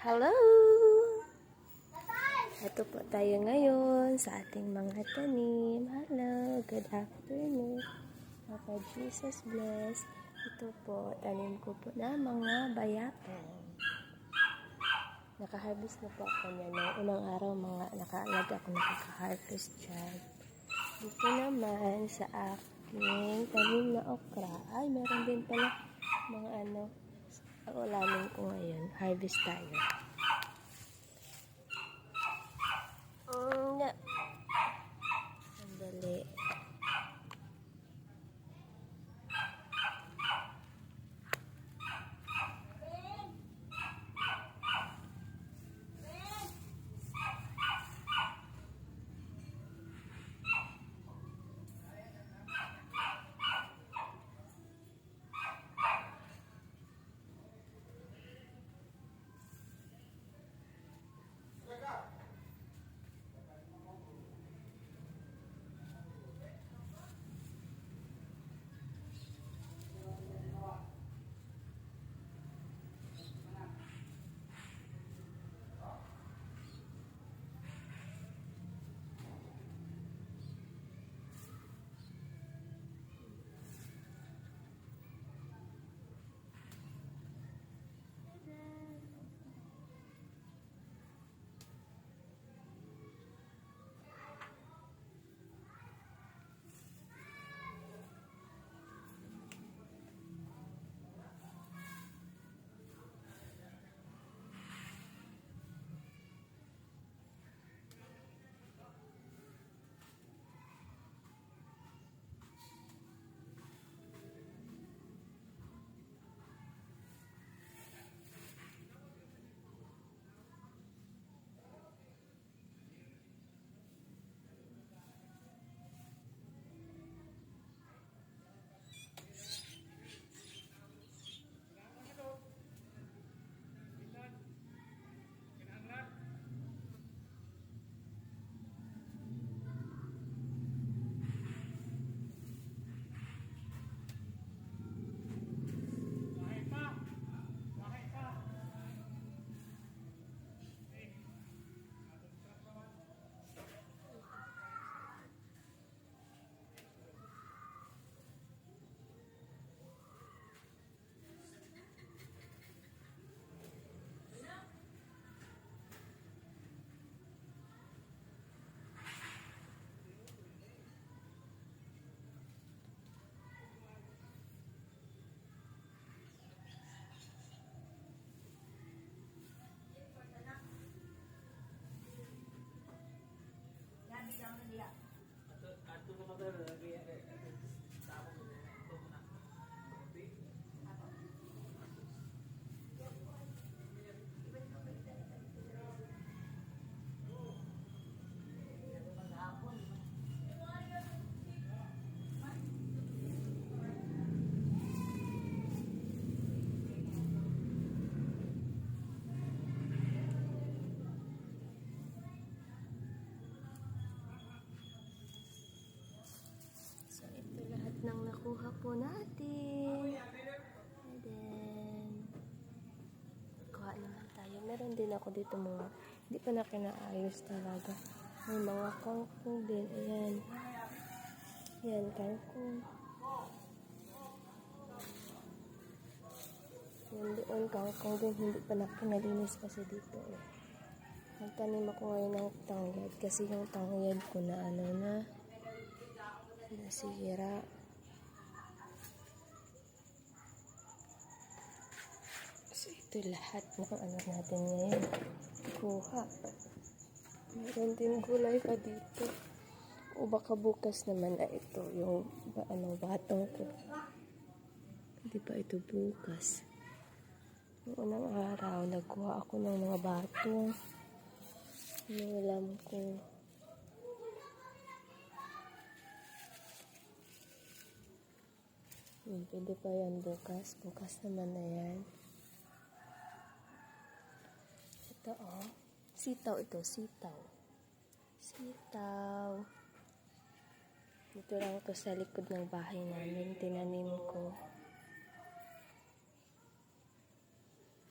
Hello! Ito po tayo ngayon sa ating mga tanim. Hello! Good afternoon. Papa Jesus bless. Ito po, tanim ko po na mga bayapang. Nakaharvest na po ako niya. Noong unang araw, nakaalaga ako nakaka-harvest dyan. Dito naman sa aking tanim na okra. Ay, meron din pala mga ulamin ko ngayon. Harvest tayo. Sandali. So, ito lahat ng nakuha po natin. And then, kuha naman tayo. Meron din ako dito mga, hindi pa na kinaayos talaga. May mga kangkong din. Ayan. Ayan, kangkong. Yan doon, kangkong din. Hindi pa na kinalinis kasi dito. Nagtanim ako ngayon ng tangyad. Kasi yung tangyad ko na nasira. So, ito lahat ng natin ngayon. Kuha. Meron din gulay pa dito. O baka bukas naman ito yung batong ko. Hindi pa ito bukas. Noong unang araw, nagkuha ako ng mga batong. Yung alam ko. Pwede pa yan bukas. Bukas naman na yan. Ito sitaw ito. Sitaw. Dito lang ito sa likod ng bahay namin. Tinanim ko.